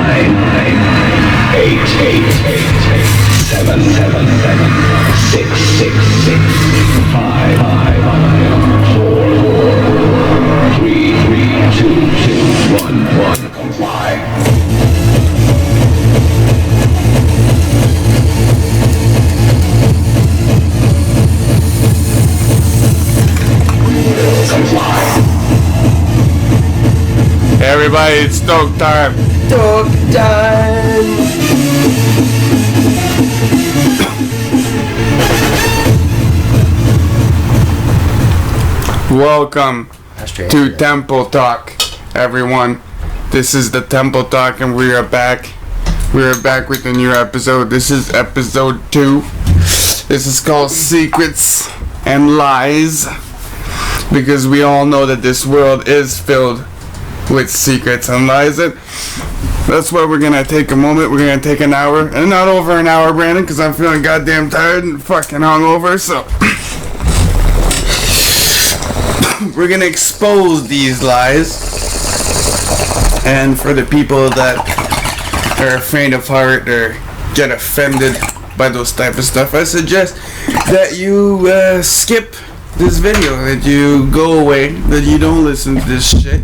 9, 8, 7, 6, 5, 4, 3, 2, 1, comply. Hey everybody, it's Stoke time. Stoke time. Welcome to Temple Talk, everyone. This is the Temple Talk, and we are back. We are back with a new episode. This is episode 2. This is called Secrets and Lies, because we all know that this world is filled with secrets and lies. That's why we're gonna take a moment. We're gonna take an hour, and not over an hour, Brandon, because I'm feeling goddamn tired and fucking hungover. So we're gonna expose these lies, and for the people that are faint of heart or get offended by those type of stuff, I suggest that you skip this video, that you go away, that you don't listen to this shit.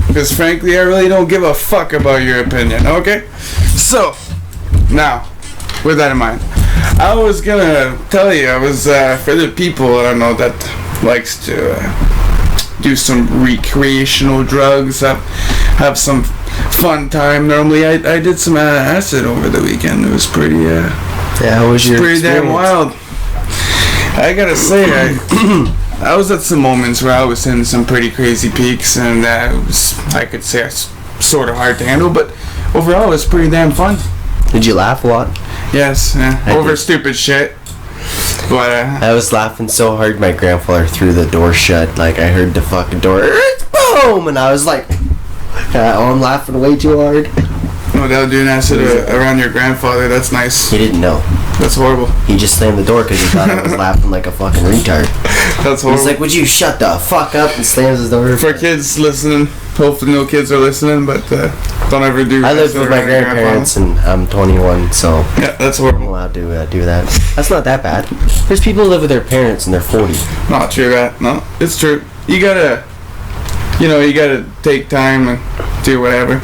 Because frankly, I really don't give a fuck about your opinion, okay? So, now, with that in mind, I was gonna tell you, I was, for the people, I don't know, that likes to do some recreational drugs, have some fun time. Normally, I did some acid over the weekend. It was pretty, how was your pretty experience? damn wild. I gotta say, I was at some moments where I was hitting some pretty crazy peaks, and it was, I could say, it's sort of hard to handle, but overall it was pretty damn fun. Did you laugh a lot? Yes, over did. stupid shit. But I was laughing so hard my grandfather threw the door shut. Like, I heard the fucking door, boom, and I was like, I'm laughing way too hard. no doubt doing acid around your grandfather, that's nice. He didn't know. That's horrible. He just slammed the door because he thought I was laughing like a fucking retard. That's horrible. He's like, would you shut the fuck up, and slams his door. For kids listening, hopefully no kids are listening, but don't ever do I live acid with my around your grandparents, and I'm 21, so yeah, that's I'm horrible. allowed to do that. That's not that bad. There's people who live with their parents and they're 40. Not true, that. No, it's true. You gotta take time and do whatever.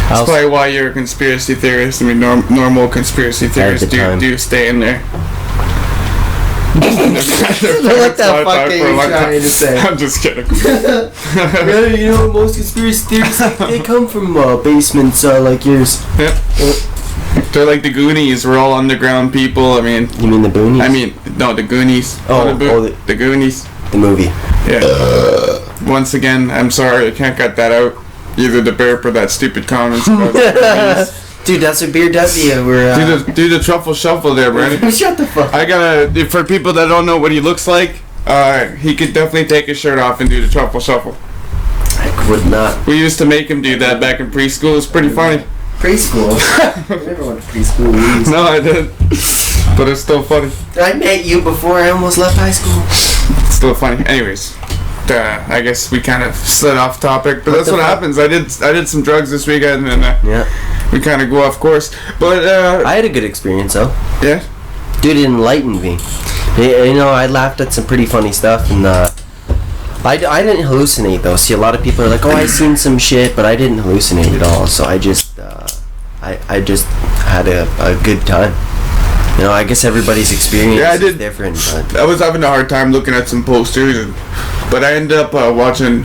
That's probably why you're a conspiracy theorist. I mean, normal conspiracy theorists do stay in there. What the fuck are you trying to say? I'm just kidding. Yeah, you know, most conspiracy theories, they come from basements like yours. Yeah. They're like the Goonies. We're all underground people. I mean... You mean the Boonies? I mean, no, the Goonies. The Goonies. The movie. Yeah. Once again, I'm sorry, I can't cut that out. Either the burp or that stupid comments about the Goonies. Dude, that's what beer does to you. Do the truffle shuffle there, Brandon. Shut the fuck up. For people that don't know what he looks like, he could definitely take his shirt off and do the truffle shuffle. I could not. We used to make him do that back in preschool. It was pretty funny. Preschool? I never went to preschool. No, I didn't. But it's still funny. I met you before I almost left high school. It's still funny. Anyways, I guess we kind of slid off topic, but that's what happens. I did some drugs this weekend, and we kind of go off course. But I had a good experience though. Yeah. Dude, it enlightened me. You know, I laughed at some pretty funny stuff, and I didn't hallucinate though. See, a lot of people are like, "Oh, I seen some shit," but I didn't hallucinate at all. So I just had a good time. You know, I guess everybody's experience is different. But I was having a hard time looking at some posters, but I ended up watching.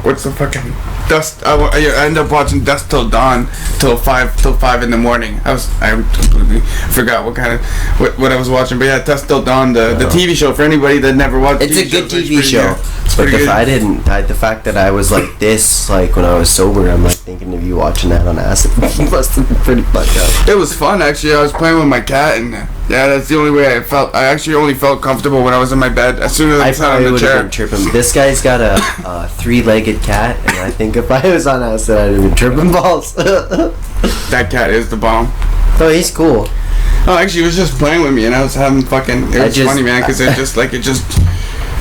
What's the fucking Dust? I ended up watching Dust Till Dawn till 5 in the morning. I completely forgot what I was watching, but yeah, Dust Till Dawn, the TV show for anybody that never watched. It's a good TV show. But the fact that I was like this, like when I was sober, I'm like thinking of you watching that on acid. Must have been pretty fucked up. It was fun actually. I was playing with my cat, and yeah, that's the only way I felt. I actually only felt comfortable when I was in my bed. As soon as I sat on the chair. Been tripping. This guy's got a three-legged cat, and I think if I was on acid, I'd have been tripping balls. That cat is the bomb. Oh, he's cool. Oh, actually, he was just playing with me, and I was having fucking. It was funny, man, because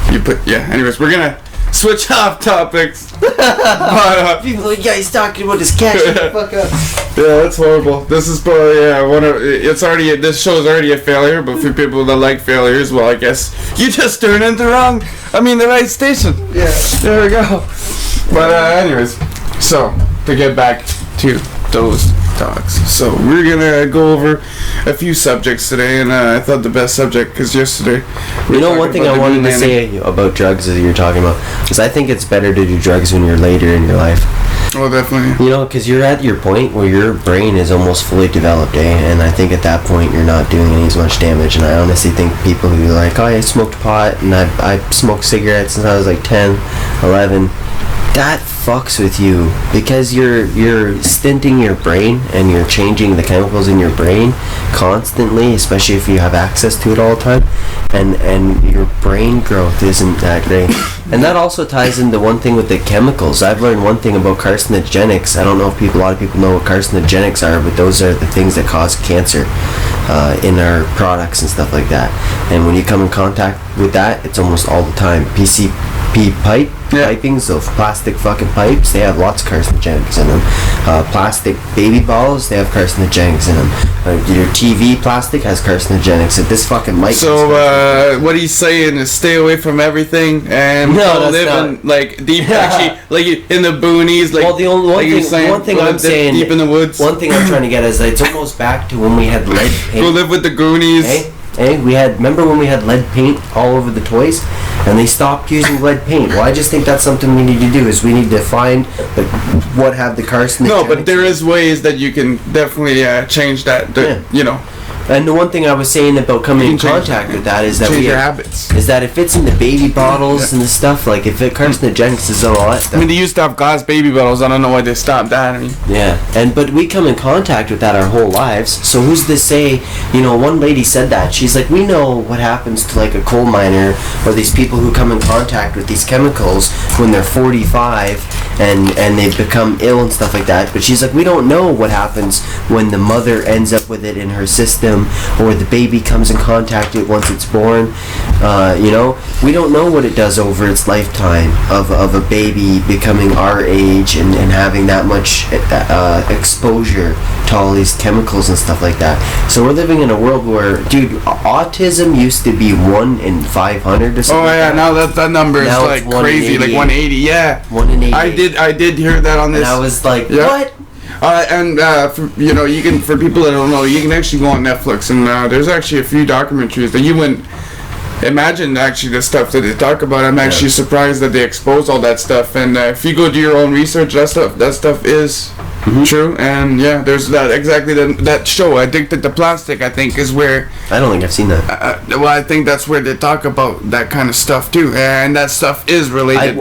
anyways, we're gonna switch off topics. But, people are like, yeah, he's talking about his cat. Shut the fuck up. yeah, that's horrible. This is probably this show is already a failure. But for people that like failures, well, I guess you just turned into the right station. Yeah, there we go. But anyways, so to get back to those talks, so we're gonna go over a few subjects today, and I thought the best subject because yesterday. One thing I wanted to say about drugs that you're talking about is I think it's better to do drugs when you're later in your life. Oh, definitely. Because you're at your point where your brain is almost fully developed, and I think at that point you're not doing any as much damage. And I honestly think people who are like, oh, I smoked pot and I smoked cigarettes since I was like 10, 11, that fucks with you because you're stinting your brain and you're changing the chemicals in your brain constantly, especially if you have access to it all the time, and your brain growth isn't that great. And that also ties into one thing with the chemicals. I've learned one thing about carcinogenics. I don't know if a lot of people know what carcinogenics are, but those are the things that cause cancer in our products and stuff like that. And when you come in contact with that, it's almost all the time. PCP pipings, those plastic fucking pipes, they have lots of carcinogenics in them. Plastic baby bottles, they have carcinogenics in them. Your TV plastic has carcinogenics. If this fucking mic. So what he's saying is stay away from everything and live in like deep, actually, like in the boonies. Like, well, one thing I'm saying, deep in the woods. One thing I'm trying to get is that it's almost back to when we had lead paint. Go live with the Goonies. Hey, remember when we had lead paint all over the toys, and they stopped using lead paint? Well, I just think that's something we need to do. Is we need to find what have the carcinogenics. No, but there is ways that you can definitely change that. And the one thing I was saying about coming in contact with that is that is that if it's in the baby bottles and the stuff, like if it carcinogenics is all that stuff. I mean, they used to have glass baby bottles. I don't know why they stopped that. But we come in contact with that our whole lives. So who's to say? One lady said that. She's like, we know what happens to like a coal miner or these people who come in contact with these chemicals when they're 45 and they've become ill and stuff like that. But she's like, we don't know what happens when the mother ends up with it in her system, or the baby comes in contact with it once it's born. We don't know what it does over its lifetime of a baby becoming our age and having that much exposure to all these chemicals and stuff like that. So we're living in a world where, dude, autism used to be 1 in 500 or something. Oh yeah, now that number is like crazy, like 180. Yeah, 1 in 80. I did hear that on this. And I was like, what? For people that don't know, you can actually go on Netflix, and there's actually a few documentaries that you wouldn't imagine actually the stuff that they talk about. I'm actually surprised that they expose all that stuff, and if you go do your own research, that stuff is true. And yeah, there's that show, Addicted to Plastic, I think is where. I don't think I've seen that. Well, I think that's where they talk about that kind of stuff too, and that stuff is related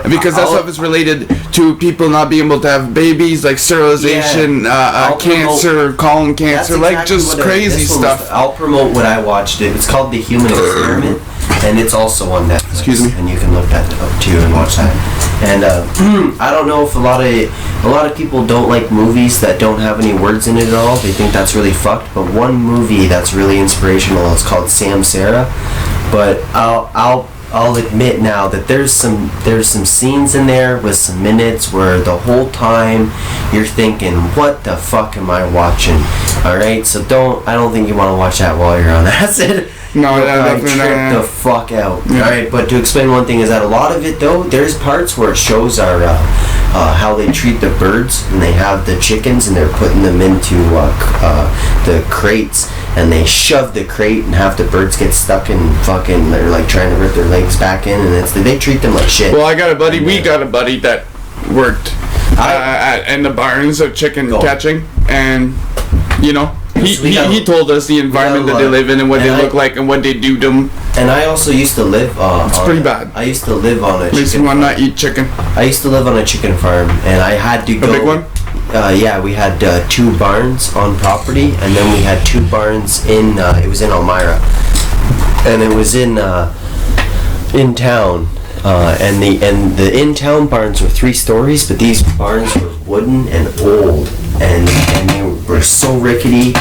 because that stuff is related to people not being able to have babies, like sterilization, cancer, colon cancer, like just crazy stuff. I'll promote what I watched. It's called The Human Experiment, and it's also on Netflix. Excuse me. And you can look that up too and watch that. And I don't know if a lot of people don't like movies that don't have any words in it at all. They think that's really fucked. But one movie that's really inspirational is called Sam Sarah. But I'll admit now that there's some scenes in there with some minutes where the whole time you're thinking, what the fuck am I watching? Alright, so I don't think you want to watch that while you're on acid. No, definitely not. The fuck out. Yeah. Alright, but to explain one thing is that a lot of it though, there's parts where it shows how they treat the birds, and they have the chickens and they're putting them into the crates, and they shove the crate and half the birds get stuck in fucking, they're like trying to rip their legs back in, and they treat them like shit. Well, we got a buddy that worked in the barns of chicken catching, and he told us the environment that they live in and what they look like and what they do to them. And I also used to live it's pretty bad. I used to live on a chicken farm. Makes me want to not eat chicken. I used to live on a chicken farm, and I had to go. A big one? Yeah, we had 2 barns on property, and then we had 2 barns it was in Elmira, and it was in town. And the in-town barns were 3 stories, but these barns were wooden and old, and they were so rickety.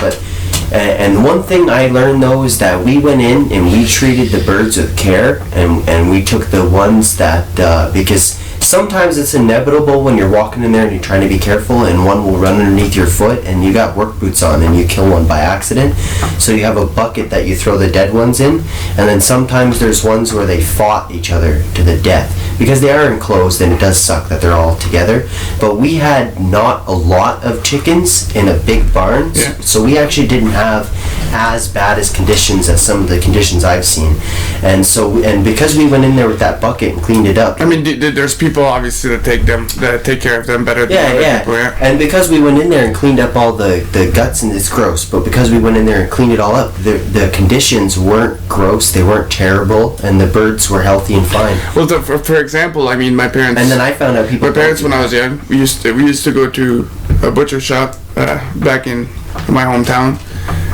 And one thing I learned though is that we went in and we treated the birds with care, and we took the ones that because sometimes it's inevitable when you're walking in there and you're trying to be careful, and one will run underneath your foot, and you got work boots on, and you kill one by accident. So you have a bucket that you throw the dead ones in, and then sometimes there's ones where they fought each other to the death. Because they are enclosed, and it does suck that they're all together. But we had not a lot of chickens in a big barn, so we actually didn't have as bad as conditions as some of the conditions I've seen. And so, and because we went in there with that bucket and cleaned it up. I mean, there's people obviously that take care of them better than other people. Yeah. And because we went in there and cleaned up all the guts, and it's gross, but because we went in there and cleaned it all up, the conditions weren't gross, they weren't terrible, and the birds were healthy and fine. Well, for example, I mean, my parents. And then I found out people. My parents, when I was young, we used to go to a butcher shop back in my hometown,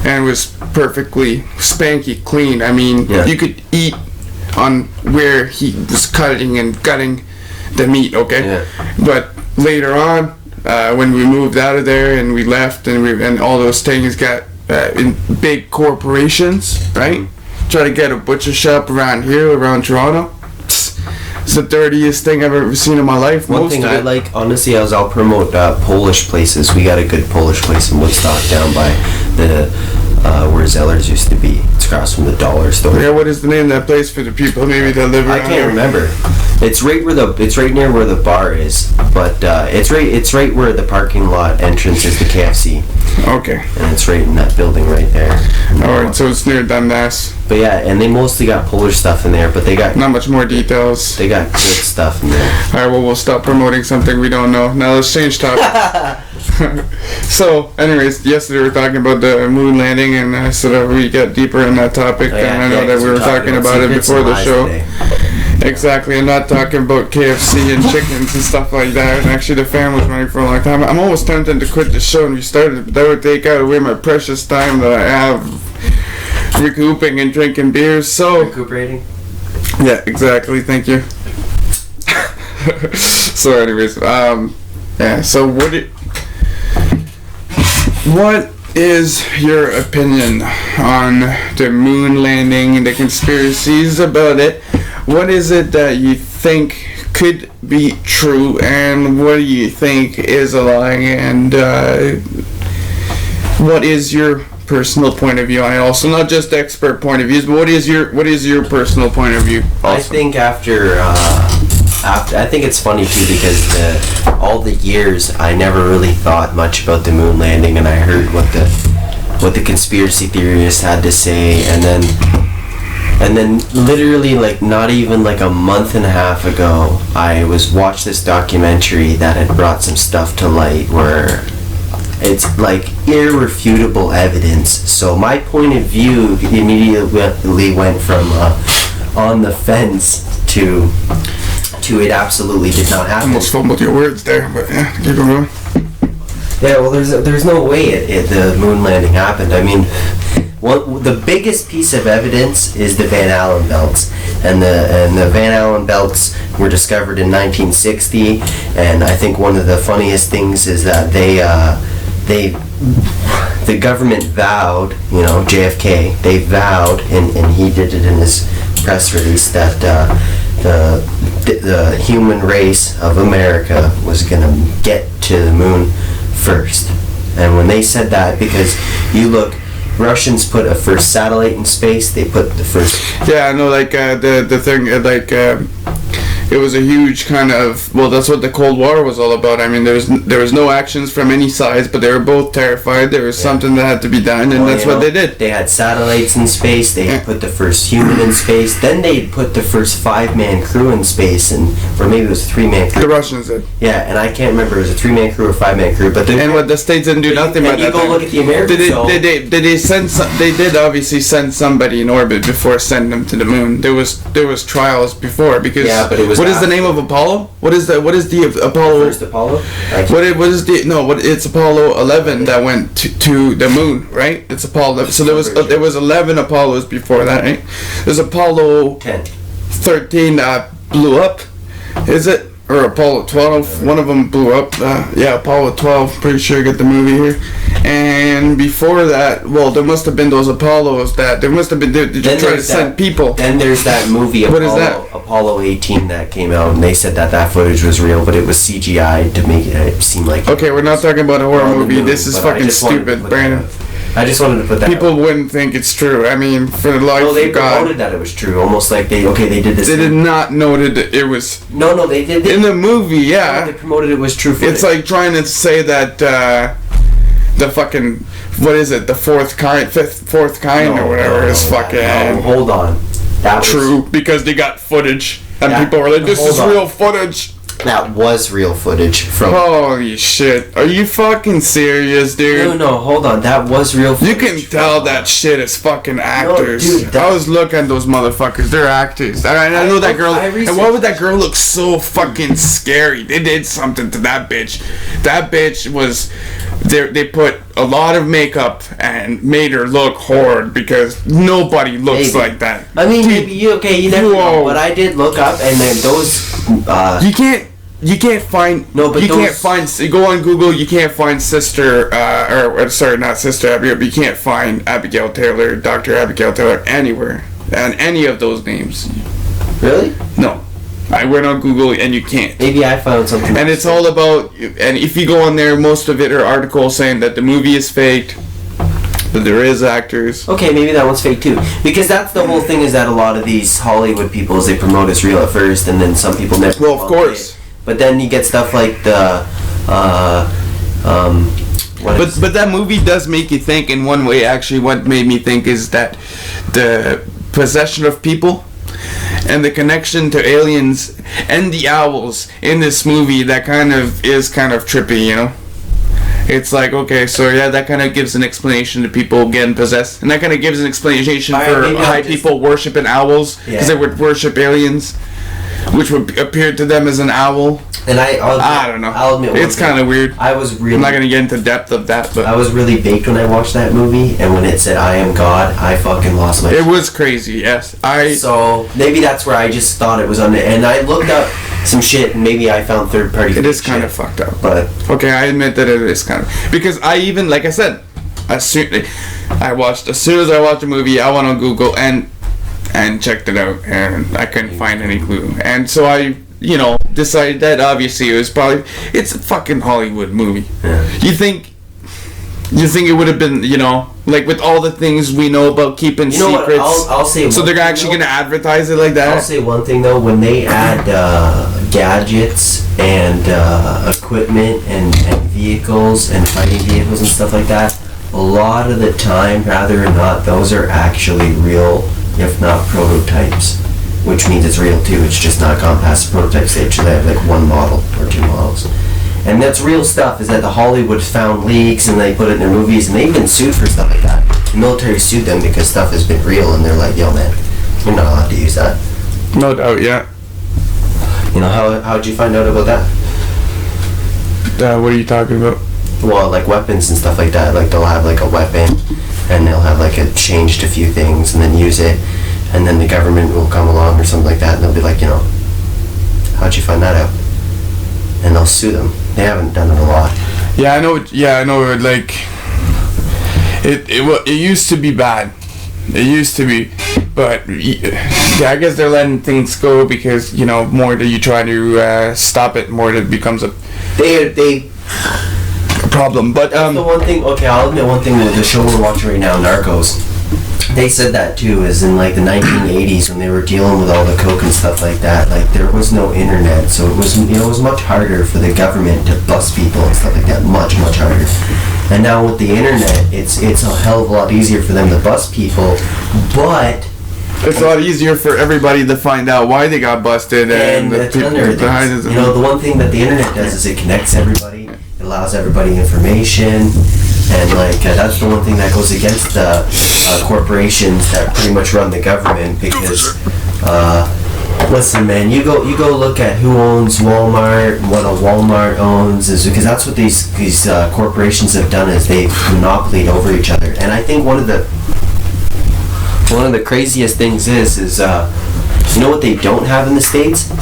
and it was perfectly spanky clean. I mean, you could eat on where he was cutting and gutting the meat. Okay, but later on, when we moved out of there and we left, and all those things got in big corporations, right? Try to get a butcher shop around here, around Toronto. It's the dirtiest thing I've ever seen in my life. One thing I like, honestly, is I'll promote Polish places. We got a good Polish place in Woodstock down by the where Zeller's used to be. It's across from the dollar store. Yeah, what is the name of that place for the people maybe that live around I can't remember. It's right near where the bar is, but it's right where the parking lot entrance is the KFC. Okay. And it's right in that building right there. Alright, so it's near Dundas. But yeah, and they mostly got Polish stuff in there, but they got not much more details. They got good stuff in there. Alright, well, we'll stop promoting something we don't know. Now let's change topic. So, anyways, yesterday we were talking about the moon landing, and so that we got deeper in that topic, and I know that we were talking about it before the show. Exactly, I'm not talking about KFC and chickens and stuff like that, and actually the fan was running for a long time. I'm almost tempted to quit the show and restart it, but that would take away my precious time that I have recouping and drinking beers, so... Recuperating? Yeah, exactly, thank you. So anyways, yeah, so what is your opinion on the moon landing and the conspiracies about it? What is it that you think could be true, and what do you think is a lie, and what is your personal point of view on it? Also, not just expert point of views, but what is your personal point of view? Also? I think after I think it's funny too, because all the years I never really thought much about the moon landing, and I heard what the conspiracy theorists had to say, and then literally like not even like a month and a half ago, I watched this documentary that had brought some stuff to light where it's like irrefutable evidence. So my point of view immediately went from on the fence to it absolutely did not happen. I almost fumbled your words there, but yeah, keep going. Yeah, well, there's no way the moon landing happened. I mean, the biggest piece of evidence is the Van Allen belts, and the Van Allen belts were discovered in 1960. And I think one of the funniest things is that the government vowed, JFK, they vowed, and he did it in his press release, that the human race of America was gonna get to the moon first. And when they said that, because you look, Russians put a first satellite in space, they put the first... Yeah, I know, like, the thing, it was a huge kind of, well, that's what the Cold War was all about. I mean, there was no actions from any sides, but they were both terrified. There was something that had to be done, and that's what they did. They had satellites in space. They put the first human in space. Then they put the first 5-man crew in space, or maybe it was a 3-man crew. The Russians did. Yeah, and I can't remember if it was a 3-man crew or 5-man crew. But what the States didn't do nothing about that. And you go look at the Americans. They did obviously send somebody in orbit before sending them to the moon. There was trials before, because but it was what is the name of Apollo? What is the Apollo? First Apollo? It's Apollo 11 that went to the moon, right? It's Apollo 11. So there was 11 Apollos before that, right? There's Apollo 10. 13 that blew up. Is it? or Apollo 12. One of them blew up. Yeah, Apollo 12. Pretty sure I got the movie here. And before that, well, there must have been those Apollos that there must have been. They're trying to send people. Then there's that movie What is that? Apollo 18 that came out, and they said that footage was real, but it was CGI to make it seem like. Okay, we're not talking about a horror movie. This is fucking stupid, Brandon. I just wanted to put that. People wouldn't think it's true. I mean, for the life they of God. promoted that it was true, almost like they did this. They did not noted that it was. No, they did. In the movie, yeah. They promoted it was true. It's like trying to say that the fucking what is it? The fourth kind or whatever is fucking. No, hold on. That true because they got footage and people were like, "This is real footage." That was real footage from. Holy shit! Are you fucking serious, dude? No, hold on. That was real footage. You can tell that shit is fucking actors. No, dude, I was looking at those motherfuckers. They're actors. I know that girl. And why would that girl look so fucking scary? They did something to that bitch. That bitch was. They put a lot of makeup and made her look horrid because nobody looks like that. I mean, maybe you never know. But I did look up, and then those. You can't find. No, but you can't find. Go on Google. You can't find sister. Sorry, not sister Abigail. But you can't find Abigail Taylor, Dr. Abigail Taylor anywhere, and any of those names. Really? No. I went on Google and you can't. Maybe I found something. And it's all about. And if you go on there, most of it are articles saying that the movie is faked. But there is actors. Okay, maybe that one's fake too. Because that's the whole thing is that a lot of these Hollywood people, they promote as real at first, and then some people never. Well, of course. But then you get stuff like the, But that movie does make you think in one way. Actually, what made me think is that the possession of people and the connection to aliens and the owls in this movie that kind of trippy, you know? It's like, okay, so yeah, that kind of gives an explanation to people getting possessed. And that kind of gives an explanation for why people worshiping owls. Because they would worship aliens, which would appear to them as an owl. And I don't know. I'll admit it's kind of weird. I was really. I'm not gonna get into depth of that, but I was really baked when I watched that movie, and when it said "I am God," I fucking lost my. It was crazy. Yes, So maybe that's where I just thought it was on it, and I looked up some shit, and maybe I found third party. It is kind of fucked up, but okay, I admit that it is kind of because I even like I said, as soon as I watched the movie, I went on Google and checked it out, and I couldn't find any clue, and so I. Decided that obviously it's a fucking Hollywood movie. Yeah. You think it would have been, like with all the things we know about keeping secrets. I'll say. So they're actually gonna advertise it like that. I'll say one thing though: when they add gadgets and equipment and vehicles and fighting vehicles and stuff like that, a lot of the time, rather or not, those are actually real, if not prototypes. Which means it's real too. It's just not gone past the prototype stage. So they have like one model or two models, and that's real stuff. Is that the Hollywood found leaks and they put it in their movies, and they've been sued for stuff like that. The military sued them because stuff has been real, and they're like, "Yo, man, you're not allowed to use that." No doubt, yeah. How'd you find out about that? What are you talking about? Well, like weapons and stuff like that. Like they'll have like a weapon, and they'll have like it changed a few things, and then use it. And then the government will come along or something like that, and they'll be like, how'd you find that out? And they'll sue them. They haven't done it a lot. Yeah, I know. Yeah, I know. Like, it used to be bad. It used to be, but yeah, I guess they're letting things go because more that you try to stop it, more that it becomes a problem. But the one thing. Okay, I'll admit one thing with the show we're watching right now, Narcos. They said that too, is in like the 1980s when they were dealing with all the coke and stuff like that. Like there was no internet, so it was much harder for the government to bust people and stuff like that. Much harder. And now with the internet, it's a hell of a lot easier for them to bust people, but it's a lot easier for everybody to find out why they got busted and the people behind it. The one thing that the internet does is it connects everybody. It allows everybody information. And that's the one thing that goes against the corporations that pretty much run the government because listen, man, you go look at who owns Walmart, what a Walmart owns is because that's what these corporations have done is they've monopolied over each other. And I think one of the craziest things is what they don't have in the States? A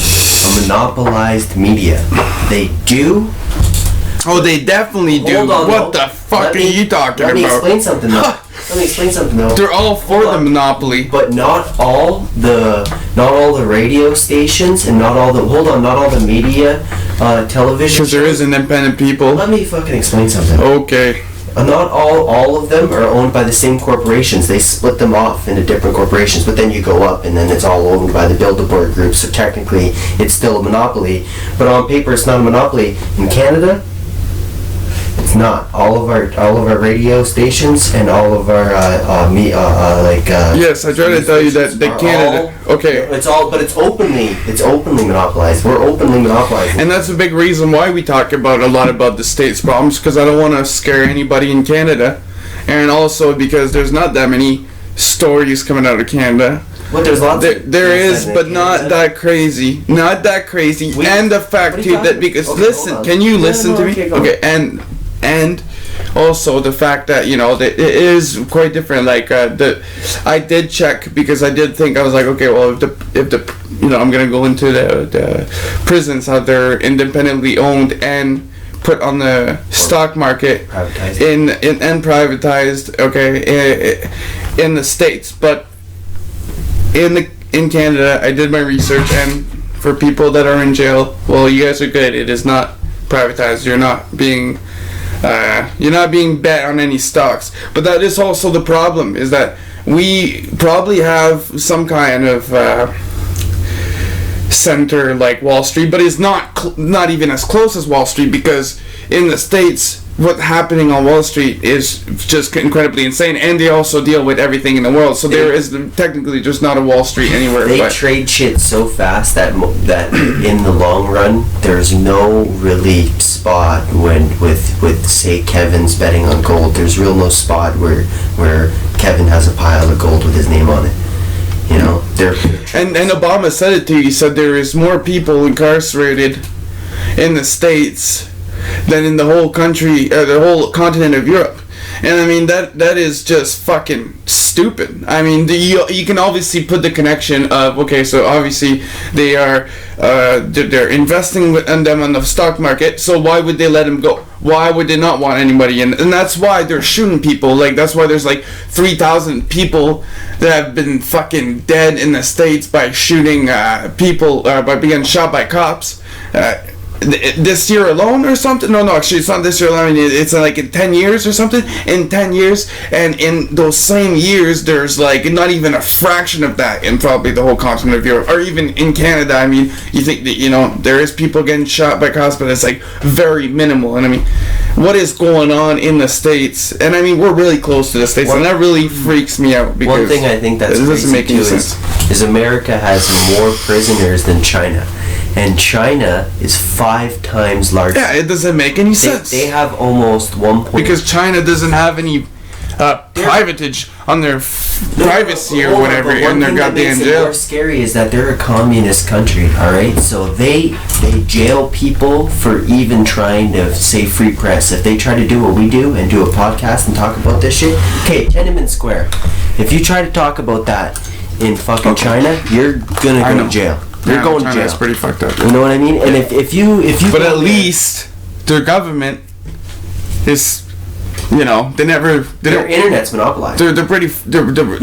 a monopolized media. They do. Oh, they definitely do. Hold on, what though. the fuck are you talking Let me about? explain something though. Let me explain something though. They're all for the monopoly. But not all the radio stations and not all the media, television. Because there is independent people. Let me fucking explain something. Okay. Not all of them are owned by the same corporations. They split them off into different corporations, but then you go up and then it's all owned by the Bilderberg group, so technically it's still a monopoly. But on paper it's not a monopoly. In Canada, it's not. All of our radio stations and all of our yes, I try to tell you that Canada. Okay. It's openly monopolized. We're openly monopolized. And that's a big reason why we talk about a lot about the state's problems, because I don't want to scare anybody in Canada, and also because there's not that many stories coming out of Canada. Well, there's lots. There is, but not that crazy. Not that crazy. And the fact too that because listen, can you listen to me? Okay, and also the fact that that it is quite different. Like I did check because I did think I was like, okay, well if the I'm gonna go into the prisons, how they're independently owned and put on the stock market and privatized, okay, in the States, but in Canada I did my research, and for people that are in jail, well, you guys are good. It is not privatized. You're not being bet on any stocks. But that is also the problem, is that we probably have some kind of center like Wall Street, but it's not even as close as Wall Street, because in the States what's happening on Wall Street is just incredibly insane, and they also deal with everything in the world, so there is technically just not a Wall Street anywhere. They trade shit so fast that in the long run there's no really spot with say Kevin's betting on gold. There's no spot where Kevin has a pile of gold with his name on it. And Obama said it too. He said there is more people incarcerated in the States than in the whole country, the whole continent of Europe. And I mean that is just fucking stupid. I mean you can obviously put the connection of, okay, so obviously they are they're investing in them on the stock market, so why would they let them go? Why would they not want anybody in? And that's why they're shooting people. Like that's why there's like 3,000 people that have been fucking dead in the States by shooting people by being shot by cops. This year alone or something? No, actually it's not this year alone. It's like in 10 years or something. In 10 years, and in those same years, there's like not even a fraction of that in probably the whole continent of Europe, or even in Canada. I mean, you think that there is people getting shot by cops, but it's like very minimal. And I mean, what is going on in the States? And I mean, we're really close to the States, and that really freaks me out, because one thing I think that's doesn't make any sense. Is America has more prisoners than China. And China is 5 times larger. Yeah, it doesn't make any sense. They have almost 1. Because China doesn't have any privatage on their privacy or whatever in their goddamn jail. What's scary is that they're a communist country, alright? So they jail people for even trying to say free press. If they try to do what we do and do a podcast and talk about this shit, okay, Tiananmen Square. If you try to talk about that in fucking China, you're gonna go to jail. You're going to jail. That's pretty fucked up. You know what I mean? And if you but at least their government is, their internet's monopolized. They're pretty.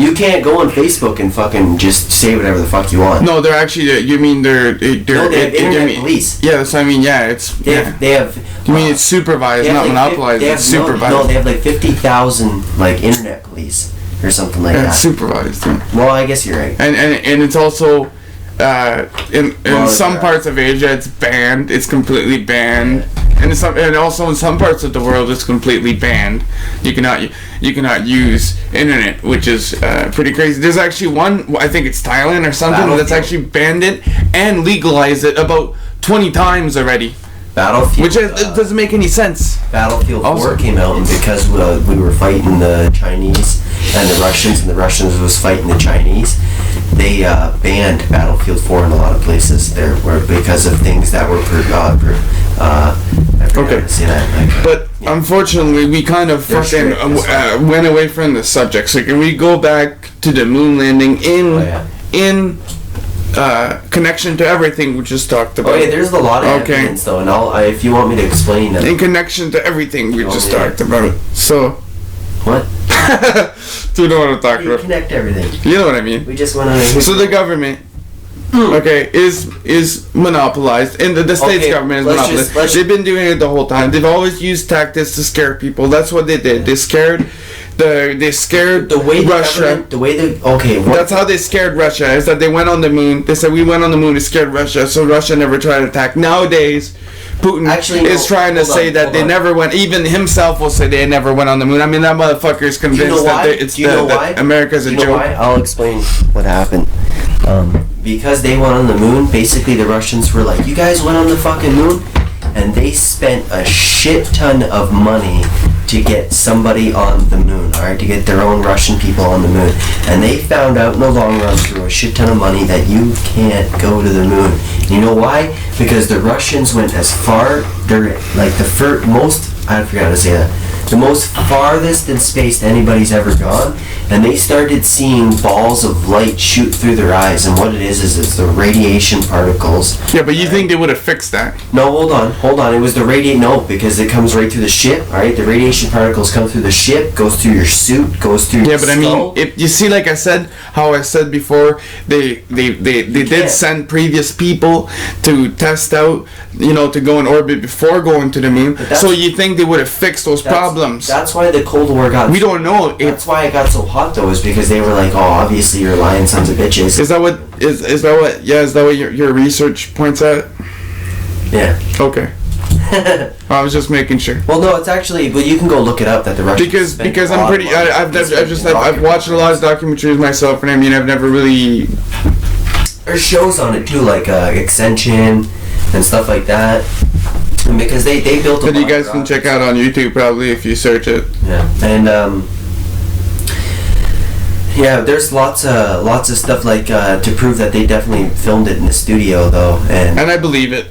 You can't go on Facebook and fucking just say whatever the fuck you want. No, they're actually. You mean they're no, they have internet police. Yeah, that's what I mean. Yeah, it's. They have. You mean it's supervised, not monopolized? It's supervised. No, they have like 50,000 like internet police or something like that. It's supervised. Yeah. Well, I guess you're right. And it's also. In some parts of Asia, it's banned. It's completely banned, and also in some parts of the world, it's completely banned. You cannot use internet, which is pretty crazy. There's actually one, I think it's Thailand or something, that's actually banned it and legalized it about 20 times already. Battlefield, which it doesn't make any sense. Battlefield 4 came out, and because we were fighting the Chinese and the Russians was fighting the Chinese, they banned Battlefield 4 in a lot of places there, because of things that were but unfortunately, we kind of fucking went away from the subject. So can we go back to the moon landing in connection to everything we just talked about. Okay, there's a lot of evidence though, and if you want me to explain them. In connection to everything we just talked about. So. What? Do you know what I'm talking about? Connect everything. You know what I mean? We just went on a So the government, okay, is monopolized, and the state's government is monopolized. They've been doing it the whole time. They've always used tactics to scare people. That's what they did. They scared Russia. That's how they scared Russia. Is that they went on the moon. They said we went on the moon to scare Russia, so Russia never tried to attack. Nowadays, Putin is trying to say that they never went. Even himself will say they never went on the moon. I mean, that motherfucker is convinced that America's a joke. Why? I'll explain what happened. Because they went on the moon, basically the Russians were like, "You guys went on the fucking moon," and they spent a shit ton of money to get somebody on the moon, alright, to get their own Russian people on the moon. And they found out in the long run through a shit ton of money that you can't go to the moon. You know why? Because the Russians went as far, they're like the I forgot how to say that, the most farthest in space anybody's ever gone, and they started seeing balls of light shoot through their eyes, and what it is it's the radiation particles. Yeah, but you think they would have fixed that? No, hold on, it was the because it comes right through the ship, alright? The radiation particles come through the ship, goes through your suit, goes through your skull. I mean, if you see, like I said before, they did send previous people to test out, to go in orbit before going to the moon. So you think they would have fixed those problems? That's why the Cold War got... We don't know. That's why it got so hot, though, is because they were like, "Oh, obviously you're lying sons of bitches." Is that what your research points at? Yeah. Okay. I was just making sure. Well, no, it's actually, but you can go look it up that the Russians because I'm pretty. I've watched a lot of documentaries myself, and I mean, I've never really. There's shows on it too, like Ascension and stuff like that. And because they built. That you guys can check out on YouTube probably if you search it. Yeah, and yeah, there's lots of stuff like to prove that they definitely filmed it in the studio though, and I believe it.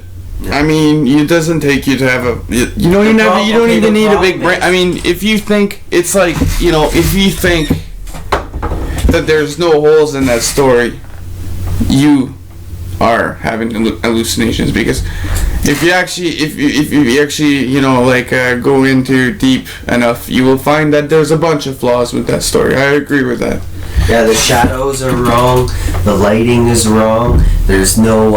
I mean, it doesn't take you to have a. You don't even need a big brain. I mean, if you think it's like if you think that there's no holes in that story, you are having hallucinations, because if you actually go into deep enough, you will find that there's a bunch of flaws with that story. I agree with that. Yeah, the shadows are wrong. The lighting is wrong. There's no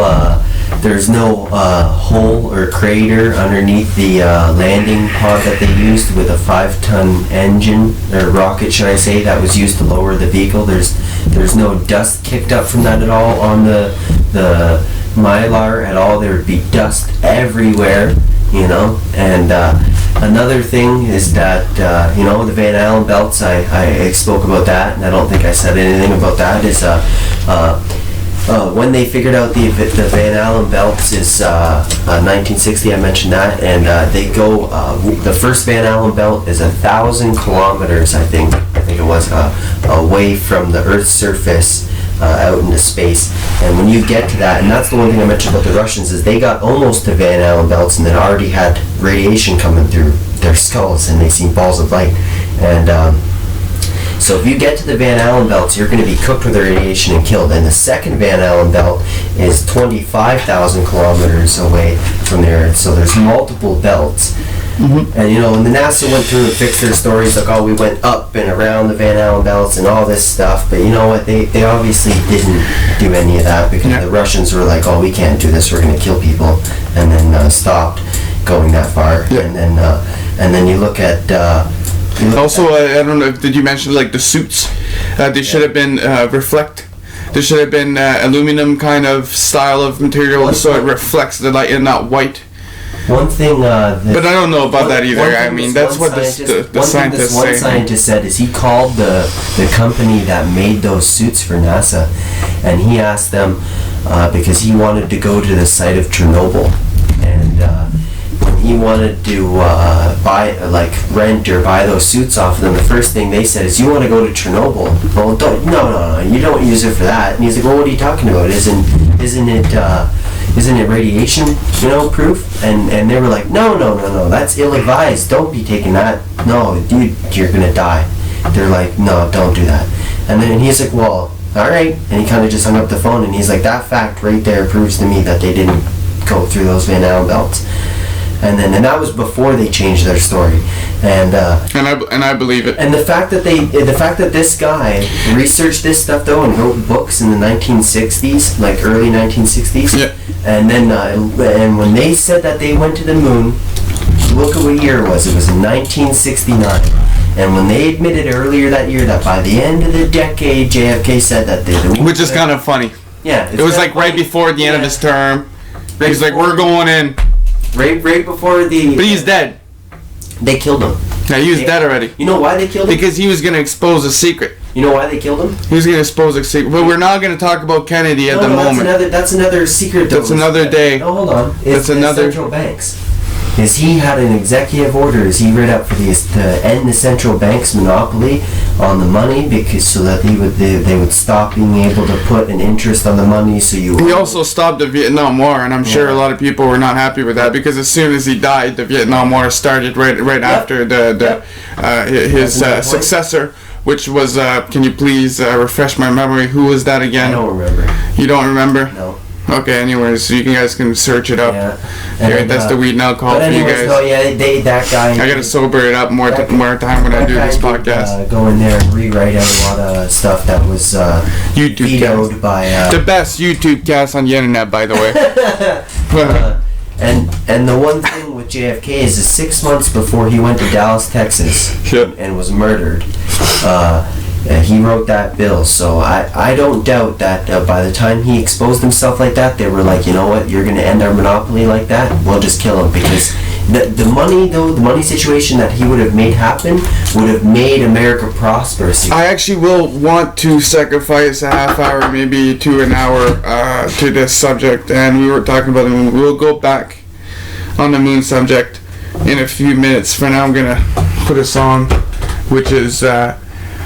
hole or crater underneath the landing pod that they used with a 5-ton engine, or rocket, should I say, that was used to lower the vehicle. There's no dust kicked up from that at all on the Mylar at all. There would be dust everywhere, and another thing is that the Van Allen belts, I spoke about that, and I don't think I said anything about that, is when they figured out the Van Allen belts is 1960, I mentioned that, and they go, the first Van Allen belt is 1,000 kilometers, I think it was, away from the Earth's surface, out into space. And when you get to that, and that's the one thing I mentioned about the Russians, is they got almost to Van Allen belts and then already had radiation coming through their skulls, and they seen balls of light. And so if you get to the Van Allen belts, you're going to be cooked with the radiation and killed. And the second Van Allen belt is 25,000 kilometers away from the Earth. So there's multiple belts. Mm-hmm. And and the NASA went through and fixed their stories, like, oh, we went up and around the Van Allen belts and all this stuff. But you know what? They obviously didn't do any of that, because the Russians were like, oh, we can't do this, we're going to kill people, and then stopped going that far. Yeah. And then you look at. Also, I don't know, did you mention like the suits? They should have been reflect. There should have been aluminum kind of style of material, so it reflects the light and not white. One thing, but I don't know about that either. I mean, that's what the scientists say. One scientist said is he called the company that made those suits for NASA, and he asked them because he wanted to go to the site of Chernobyl, and when he wanted to rent or buy those suits off of them, the first thing they said is, "You want to go to Chernobyl? Well, no, you don't use it for that." And he's like, "Well, what are you talking about? Isn't it radiation, proof?" And they were like, no, that's ill-advised. Don't be taking that. No, dude, you're gonna die. They're like, no, don't do that. And then he's like, well, all right. And he kind of just hung up the phone, and he's like, that fact right there proves to me that they didn't go through those Van Allen belts. And that was before they changed their story, and I believe it. And the fact that this guy researched this stuff though and wrote books in the 1960s, like early 1960s, yeah. And then and when they said that they went to the moon, look at what year it was. It was in 1969. And when they admitted earlier that year that by the end of the decade, JFK said that they did, which is kind of funny. Yeah, it was like right before the end of his term. He's like, we're going in. Right before the... But he's dead. They killed him. Yeah, he was dead already. You know why they killed him? Because he was going to expose a secret. You know why they killed him? He was going to expose a secret. But we're not going to talk about Kennedy at the moment. That's another secret. That's another day. No, hold on. It's another... central banks. Is he had an executive order, is he read up for these to end the central bank's monopoly on the money, because so that they would stop being able to put an interest on the money. So he also stopped the Vietnam War, and I'm sure a lot of people were not happy with that, because as soon as he died, the Vietnam War started right after his successor, which was can you please refresh my memory? Who was that again? I don't remember. You don't remember? No. Okay, anyways, so you guys can search it up. Yeah. Here, that's the weed and alcohol for you guys. No, yeah, that guy... I gotta sober it up more time when I do this podcast. Go in there and rewrite out a lot of stuff that was vetoed by... the best YouTube cast on the internet, by the way. And the one thing with JFK is 6 months before he went to Dallas, Texas, and was murdered, he wrote that bill. So I don't doubt that by the time he exposed himself like that, they were like, you know what, you're going to end our monopoly like that? We'll just kill him. Because the money situation that he would have made happen would have made America prosperous. I actually will want to sacrifice a half hour, maybe to an hour, to this subject. And we were talking about the moon. We'll go back on the moon subject in a few minutes. For now, I'm going to put a song, which is...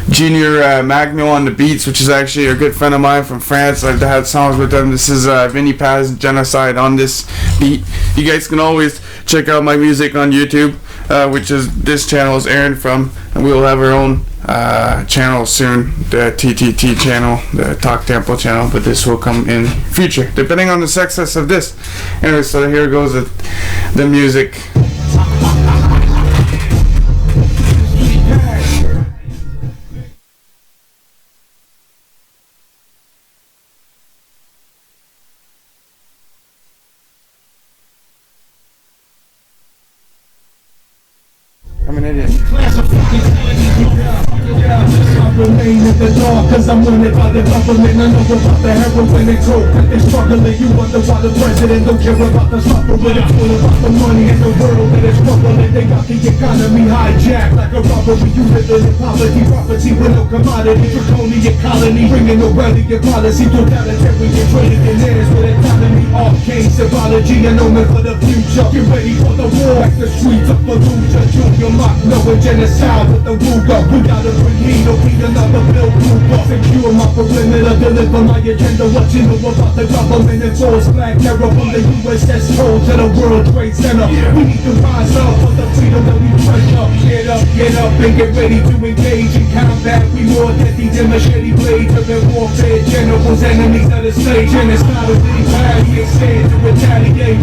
Junior Magno on the beats, which is actually a good friend of mine from France. I've had songs with them. This is Vinny Paz Genocide on this beat. You guys can always check out my music on YouTube, which is this channel is Aaron from, and we will have our own channel soon, the TTT channel, the Talk Temple channel, but this will come in future, depending on the success of this. Anyway, so here goes the music. I'm an idiot. Remain in the dark, cause I'm wanted by the government. I know about the heroin and coke that they're struggling. You wonder why the president don't care about the suffering. It's all about the money in the world that is struggling. They got the economy hijacked like a robbery. You living in poverty, property with no commodity. Draconian colony, bringing no relevant policy. Totalitarian trillionaires with economy, arcane symbology, and omen for the future. Get ready for the war, like the streets of Fallujah. Junior Mock, knowing genocide with the Ruger. We gotta bring heat, or be another Bill Cooper. Secure my perimeter, deliver my agenda. What you know about the government and false flag terror from the USS Cole to the World Trade Center. We need to rise up for the freedom that we treasure. Get up and get ready to engage in combat. We more deadly than machete blades of the warfare. Generals, enemies of the state. Genocide of the entirety, ain't scared to retaliate.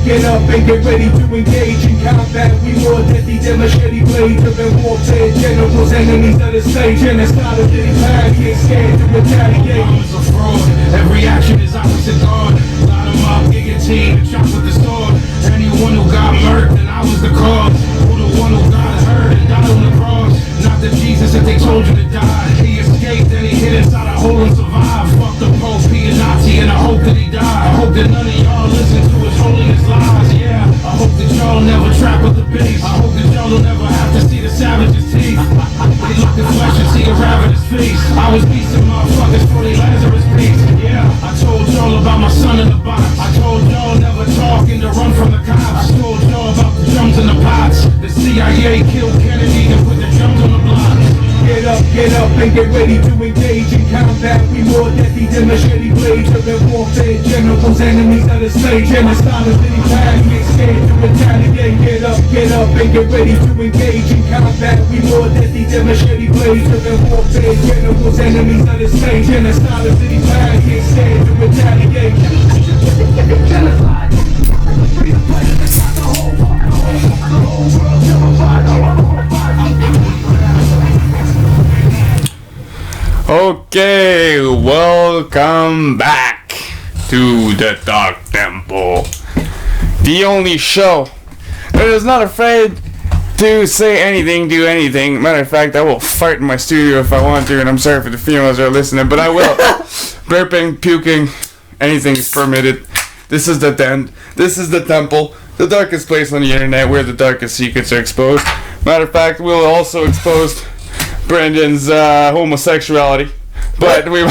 Get up and get ready to engage in combat. We more deadly than machete blades of the warfare. Generals, enemies of the state. Genocide of the entirety, ain't scared to retaliate. I was a fraud. Every action is opposite God. Line them up, guillotine, and chop with the sword. Anyone who got murdered, then I was the cause. Who the one who got hurt and died on the cross? Not the Jesus that they told you to die. He escaped, then he hid inside a hole and survived. Fuck the Pope, he a Nazi, and I hope that he died. I hope that none of y'all listen to his holiness lies. Yeah, I hope that y'all never trap with the beast. I hope that y'all will never have to see the savage's teeth. They look at flesh and see a ravenous feast. I was beasting motherfuckers for the Lazarus piece. Yeah, I told y'all about my son in the box. I told y'all never talk and to run from the cops. I told y'all about the drums and the pots. The CIA killed Kennedy and put the drums on the block. Get up and get ready to engage in combat. We more deadly than machete blades of the warfare. Generals, enemies of the state. Genocide of the entirety, ain't scared to retaliate. Get up and get ready to engage in combat. We more deadly than their machete blades, driven warfare, generals, enemies of the state. Genocide of city past, can't stand to retaliate. Genocide. Okay, welcome back to the Dark Temple. The only show that is not afraid to say anything, do anything. Matter of fact, I will fart in my studio if I want to, and I'm sorry for the females that are listening, but I will. Burping, puking, anything is permitted. This is the den. This is the temple, the darkest place on the internet where the darkest secrets are exposed. Matter of fact, we'll also expose Brendan's homosexuality. But we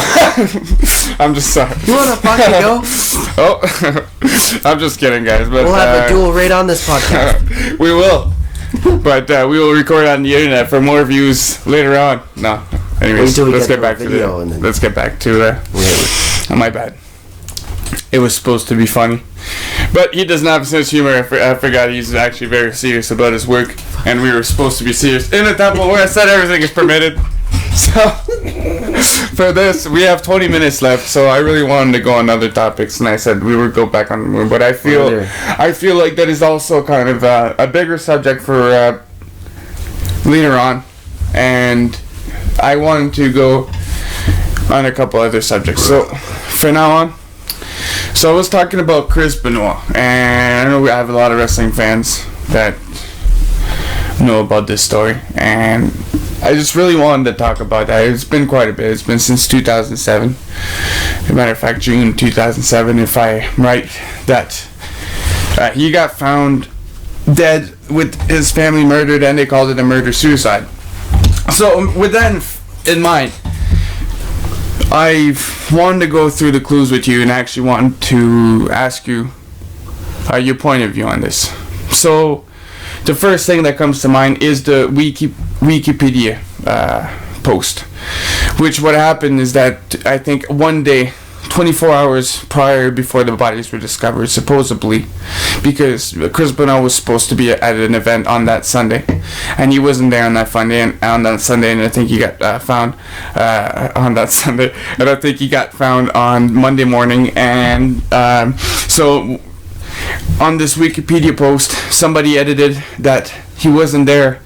I'm just sorry. You wanna fucking go? Oh, I'm just kidding, guys. But we'll have a dual rate on this podcast. We will. But we will record on the internet for more views later on. No. Anyways, let's get back to let's get back to my bad. It was supposed to be funny. But he does not have a sense of humor. I forgot he's actually very serious about his work. And we were supposed to be serious in a temple where I said everything is permitted. So, for this, we have 20 minutes left. So I really wanted to go on other topics. And I said we would go back on the moon. But I feel like that is also kind of a bigger subject for later on. And I wanted to go on a couple other subjects. So, for now on. So I was talking about Chris Benoit, and I know we have a lot of wrestling fans that know about this story, and I just really wanted to talk about that. It's been quite a bit. It's been since 2007. As a matter of fact, June 2007, if I'm right, that he got found dead with his family murdered, and they called it a murder-suicide. So with that in mind, I wanted to go through the clues with you and actually wanted to ask you your point of view on this. So, the first thing that comes to mind is the Wikipedia post. Which what happened is that I think one day, 24 hours prior before the bodies were discovered, supposedly, because Chris Benoit was supposed to be at an event on that Sunday, and he wasn't there on that Sunday, and I think he got found on that Sunday, and I think he got found on Monday morning, and so on this Wikipedia post, somebody edited that he wasn't there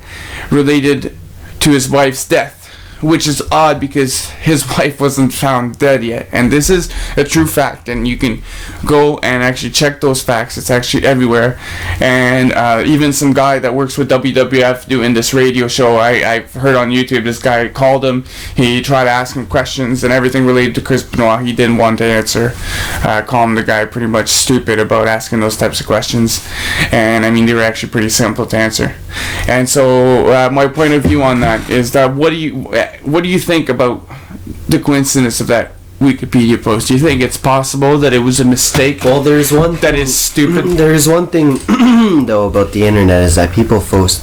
related to his wife's death. Which is odd because his wife wasn't found dead yet. And this is a true fact. And you can go and actually check those facts. It's actually everywhere. And even some guy that works with WWF doing this radio show, I've heard on YouTube, this guy called him. He tried to ask him questions and everything related to Chris Benoit. He didn't want to answer. Calling the guy pretty much stupid about asking those types of questions. And I mean, they were actually pretty simple to answer. And so my point of view on that is that what do you think about the coincidence of that Wikipedia post? Do you think it's possible that it was a mistake? Well, there's one that is stupid. There's one thing though about the internet is that people post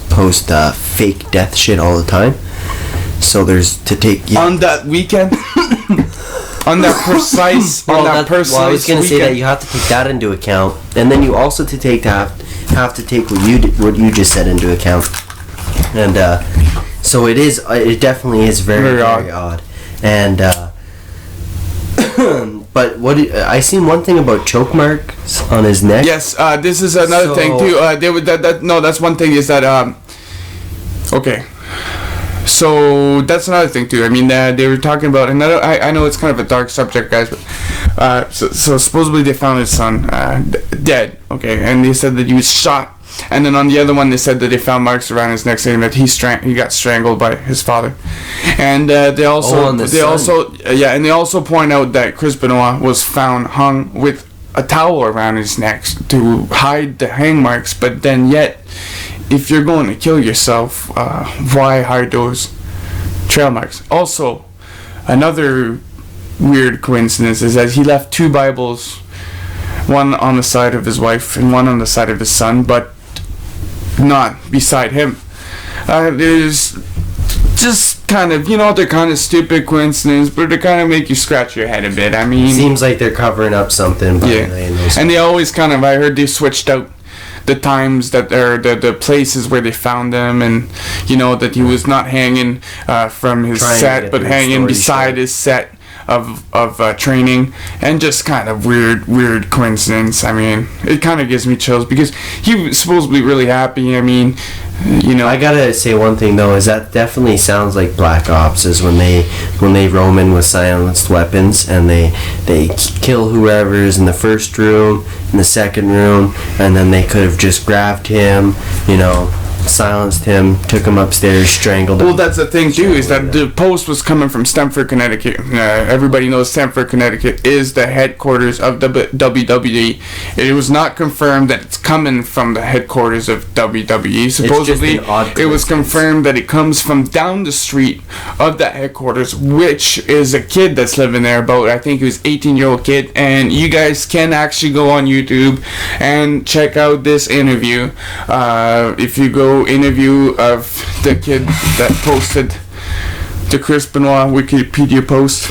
fake death shit all the time. So there's to take on that weekend. On that precise, well, I was gonna say that you have to take that into account, and then you also have to take what you just said into account, and so it definitely is very odd. And but I seen one thing about choke marks on his neck. Yes, this is another thing too. That's one thing is that okay. So that's another thing too. I mean, they were talking about, and I know it's kind of a dark subject, guys, but so supposedly they found his son dead. Okay, and they said that he was shot. And then on the other one, they said that they found marks around his neck, saying that he got strangled by his father. And they also point out that Chris Benoit was found hung with a towel around his neck to hide the hang marks. But then yet, if you're going to kill yourself, why hide those trail marks? Also, another weird coincidence is that he left 2 Bibles, one on the side of his wife and one on the side of his son, but not beside him. There's just kind of, they're kind of stupid coincidence, but they kind of make you scratch your head a bit. I mean, seems like they're covering up something. Yeah, and they always kind of, I heard they switched out the times that are the places where they found him, and you know that he was not hanging from his set, but hanging beside his set of training, and just kind of weird coincidence. I mean, it kind of gives me chills because he was supposedly really happy. I mean, you know. I gotta say one thing though, is that definitely sounds like Black Ops, is when they roam in with silenced weapons and they kill whoever's in the first room, in the second room, and then they could have just grabbed him, you know, silenced him, took him upstairs, strangled him. Well, that's the thing too, is that the post was coming from Stamford, Connecticut. Everybody knows Stamford, Connecticut is the headquarters of the WWE. It was not confirmed that it's coming from the headquarters of WWE. Supposedly, it was confirmed that it comes from down the street of that headquarters, which is a kid that's living there. About, I think he was 18-year-old kid, and you guys can actually go on YouTube and check out this interview. If you go interview of the kid that posted the Chris Benoit Wikipedia post,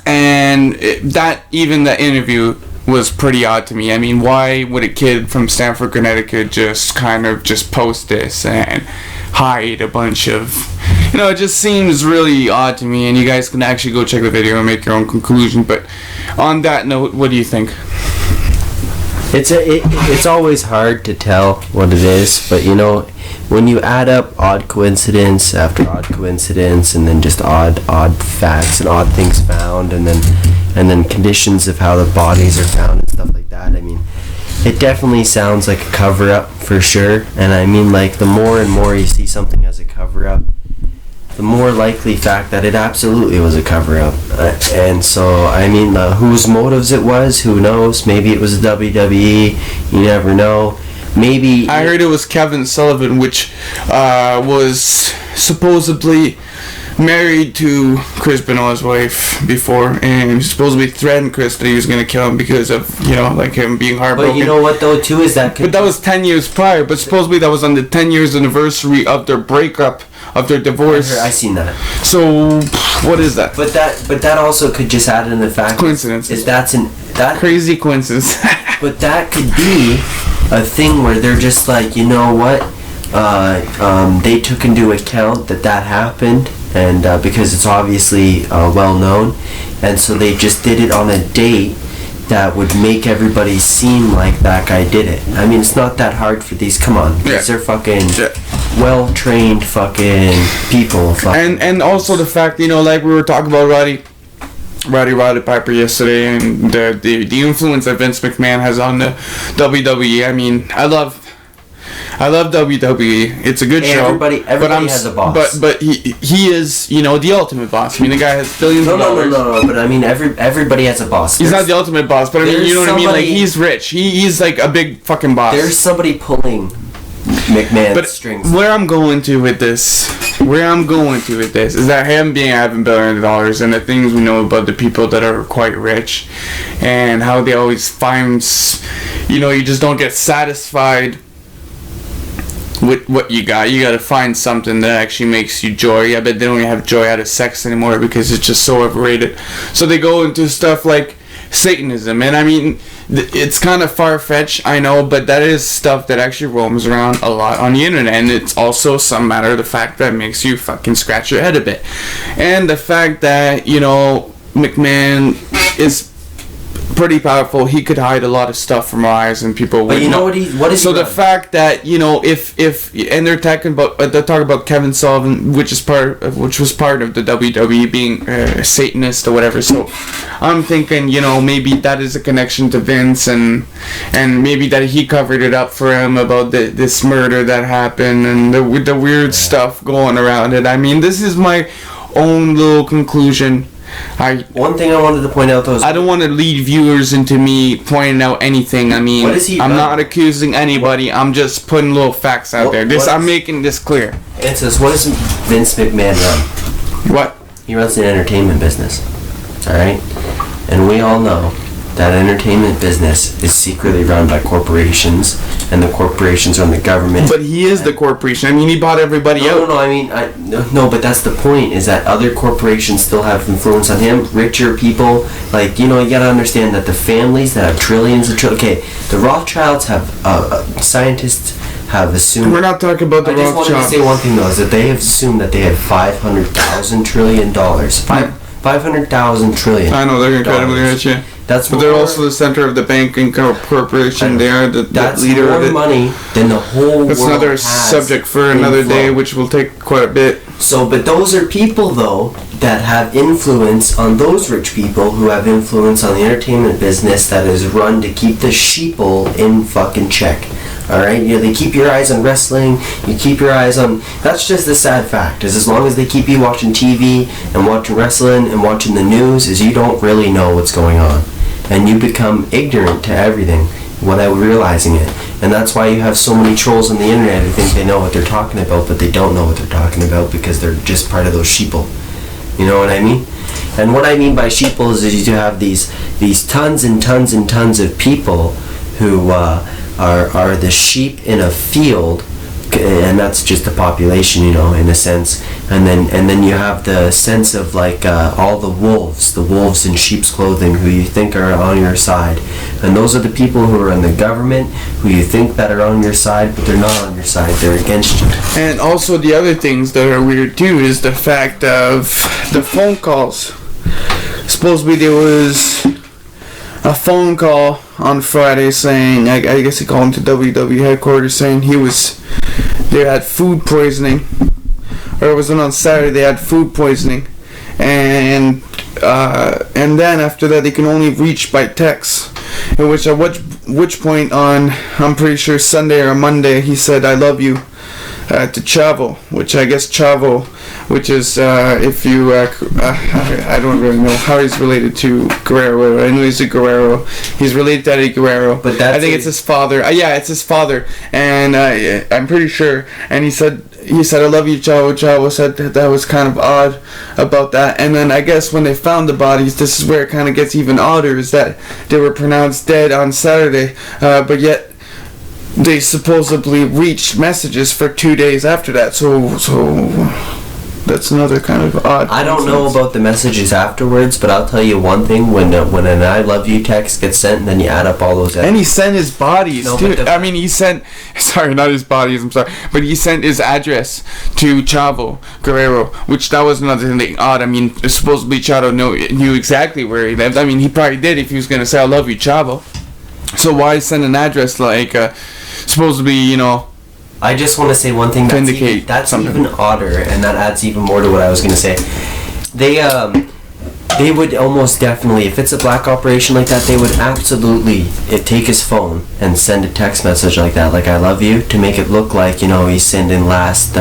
and that interview was pretty odd to me. I mean, why would a kid from Stamford, Connecticut just post this and hide a bunch of, you know, it just seems really odd to me, and you guys can actually go check the video and make your own conclusion. But on that note, what do you think? It's always hard to tell what it is, but you know, when you add up odd coincidence after odd coincidence, and then just odd facts and odd things found, and then conditions of how the bodies are found and stuff like that, I mean, it definitely sounds like a cover-up for sure. And I mean, like, the more and more you see something as a cover-up, the more likely fact that it absolutely was a cover-up. And so, I mean, whose motives it was, who knows? Maybe it was the WWE, you never know. Maybe... I heard it was Kevin Sullivan, which was supposedly married to Chris Benoit's wife before, and he supposedly threatened Chris that he was going to kill him because of, you know, like him being heartbroken. But you know what, though, too, is that... But that was 10 years prior, but supposedly that was on the 10 years anniversary of their breakup, of their divorce. I seen that. So, what is that? But that also could just add in the fact... Coincidence. That crazy coincidence. But that could be a thing where they're just like, you know what, they took into account that happened, and because it's obviously well known, and so they just did it on a date that would make everybody seem like that guy did it. I mean, it's not that hard for these. Come on, these are fucking well-trained fucking people. And also the fact, you know, like we were talking about Roddy Piper yesterday, and the influence that Vince McMahon has on the WWE. I mean, I love WWE. It's a good show. Everybody has a boss. But he is, you know, the ultimate boss. I mean, the guy has billions of dollars. No. But I mean, everybody has a boss. He's not the ultimate boss, but I mean, you know what I mean? Like, he's rich. He's like a big fucking boss. There's somebody pulling McMahon's strings. Where I'm going to with this is that him having billions of dollars, and the things we know about the people that are quite rich, and how they always find, you know, you just don't get satisfied with what you got. You gotta find something that actually makes you joy. I bet they don't even have joy out of sex anymore because it's just so overrated. So they go into stuff like Satanism, and I mean, it's kind of far-fetched, I know, but that is stuff that actually roams around a lot on the internet, and it's also some matter of the fact that makes you fucking scratch your head a bit. And the fact that, you know, McMahon is pretty powerful. He could hide a lot of stuff from our eyes, and people would know. What is so the fact that, you know, if and they're talking about Kevin Sullivan, which was part of the WWE being a Satanist or whatever. So I'm thinking, you know, maybe that is a connection to Vince, and maybe that he covered it up for him about this murder that happened and the weird stuff going around it. I mean, this is my own little conclusion. One thing I wanted to point out, though, is I don't want to lead viewers into me pointing out anything. I mean, I'm not accusing anybody. I'm just putting little facts out there. I'm making this clear. It says, what does Vince McMahon run? What? He runs an entertainment business. All right, and we all know that entertainment business is secretly run by corporations, and the corporations run the government. But he is the corporation. I mean, he bought everybody out. No, but that's the point, is that other corporations still have influence on him. Richer people, like, you gotta understand that the families that have trillions of okay, the Rothschilds have, scientists have assumed... We're not talking about the Rothschilds. I just wanted to say one thing, though, is that they have assumed that they had $500,000 trillion. 500,000 trillion. I know, they're incredibly rich, yeah. But they're also the center of the banking corporation. They are the leader of it. That's more money than the whole world has. That's another subject for another day, which will take quite a bit. So, but those are people, though, that have influence on those rich people who have influence on the entertainment business that is run to keep the sheeple in fucking check. Alright? They keep your eyes on wrestling, you keep your eyes on... That's just the sad fact, is as long as they keep you watching TV and watching wrestling and watching the news, is you don't really know what's going on. And you become ignorant to everything without realizing it. And that's why you have so many trolls on the internet who think they know what they're talking about, but they don't know what they're talking about because they're just part of those sheeple. You know what I mean? And what I mean by sheeple is you have these tons and tons and tons of people who are the sheep in a field, and that's just the population, in a sense. And then you have the sense of like all the wolves in sheep's clothing who you think are on your side, and those are the people who are in the government who you think that are on your side, but they're not on your side. They're against you. And also the other things that are weird too is the fact of the phone calls. Supposedly there was a phone call on Friday saying, I guess he called him to WW headquarters saying they had food poisoning, or it was on Saturday they had food poisoning, and then after that they can only reach by text. In which at which point on, I'm pretty sure Sunday or Monday, he said I love you to Chavo, which I guess Chavo, which is if you I don't really know how he's related to Guerrero. I know he's a Guerrero. He's related to Eddie Guerrero, but I think it's his father. Yeah, it's his father, and I'm pretty sure. And he said I love you, Chavo. Chavo said that was kind of odd about that. And then I guess when they found the bodies, this is where it kind of gets even odder, is that they were pronounced dead on Saturday, but yet they supposedly reached messages for 2 days after that. So that's another kind of odd. I don't know about the messages afterwards, but I'll tell you one thing: when an "I love you" text gets sent, and then you add up all those. And he sent his bodies too. I mean, he sent. Sorry, not his bodies. I'm sorry, but he sent his address to Chavo Guerrero, which that was another thing odd. I mean, supposedly Chavo knew exactly where he lived. I mean, he probably did if he was gonna say "I love you, Chavo." So why send an address like supposedly, I just want to say one thing that's even odder, and that adds even more to what I was going to say. They would almost definitely, if it's a black operation like that, they would absolutely take his phone and send a text message like that, like "I love you," to make it look like he's sending last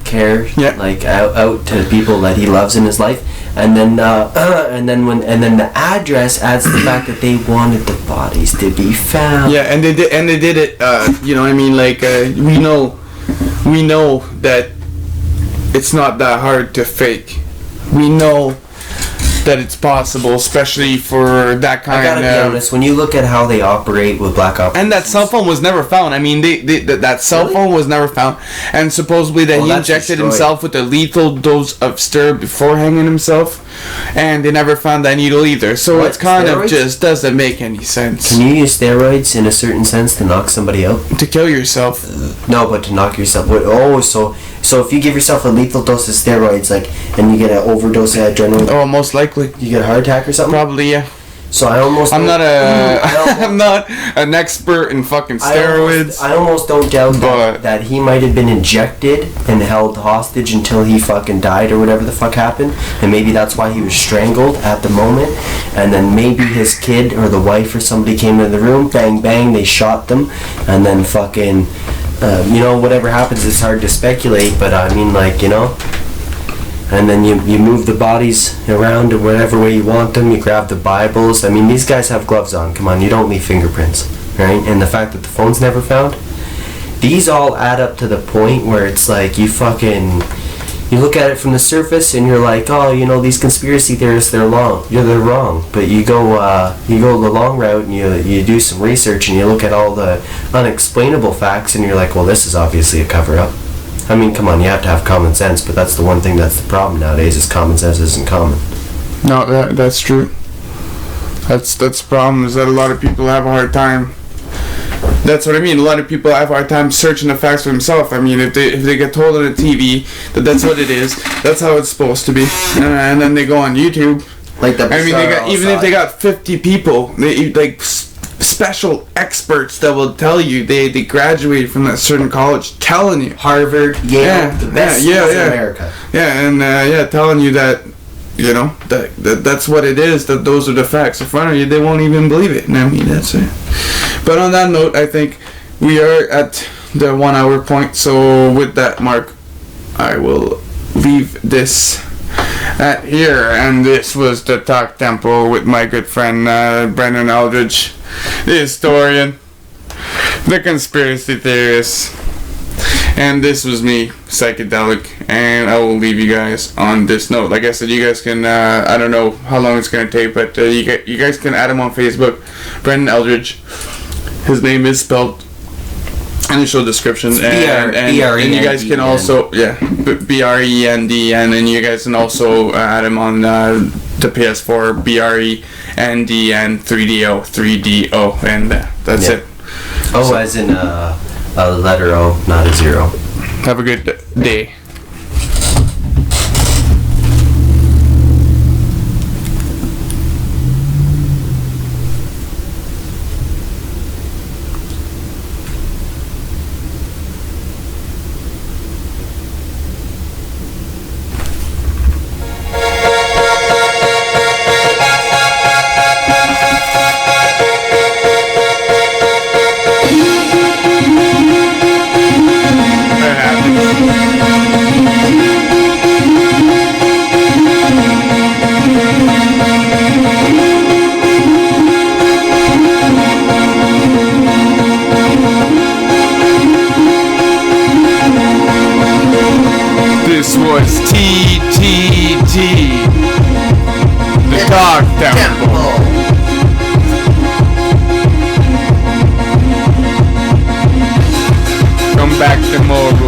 care, like out to people that he loves in his life. And then the address adds the fact that they wanted the bodies to be found. Yeah, and they did it. I mean, like we know that it's not that hard to fake. We know that it's possible, especially for that kind of... I gotta be honest, when you look at how they operate with black operations... And that cell phone was never found. I mean, that cell phone was never found. And supposedly that he injected himself with a lethal dose of steroid before hanging himself. And they never found that needle either. So it's kind of just doesn't make any sense. Can you use steroids in a certain sense to knock somebody out? To kill yourself. No, but to knock yourself... So if you give yourself a lethal dose of steroids, and you get an overdose of adrenaline... Oh, most likely. You get a heart attack or something? Probably, yeah. So I'm not an expert in fucking steroids. I almost don't doubt that he might have been injected and held hostage until he fucking died or whatever the fuck happened, and maybe that's why he was strangled at the moment, and then maybe his kid or the wife or somebody came into the room, bang bang, they shot them, and then fucking whatever happens, it's hard to speculate, but I mean, and then you move the bodies around in whatever way you want them. You grab the Bibles. I mean, these guys have gloves on. Come on, you don't leave fingerprints, right? And the fact that the phone's never found, these all add up to the point where it's like you fucking, You look at it from the surface and you're like, oh, these conspiracy theorists, they're wrong. They're wrong. But you go the long route and you do some research and you look at all the unexplainable facts and you're like, well, this is obviously a cover-up. I mean, come on, you have to have common sense, but that's the one thing that's the problem nowadays is common sense isn't common. No, that's true. That's the problem, is that a lot of people have a hard time. That's what I mean. A lot of people have a hard time searching the facts for themselves. I mean, if they get told on the TV that that's what it is, that's how it's supposed to be, and then they go on YouTube. Like the even if they got 50 people, special experts that will tell you they graduated from that certain college, telling you Harvard, Yale, the best schools in America. Telling you that that's what it is. That those are the facts in front of you. They won't even believe it. And I mean, that's it. But on that note, I think we are at the 1 hour point. So with that, Mark, I will leave this at here. And this was the Talk Tempo with my good friend Brenden Eldridge, the historian, the conspiracy theorist. And this was me, Sikadelik, and I will leave you guys on this note. Like I said, you guys can, I don't know how long it's going to take, but you guys can add him on Facebook, Brenden Eldridge. His name is spelled in the show description. And you guys can also, BRENDN, and you guys can also add him on the PS4, BRENDN 3DO, and that's it. Oh, so, as in a letter O, not a zero. Have a good day. This was TTT, the Talk Tempo. Come back tomorrow.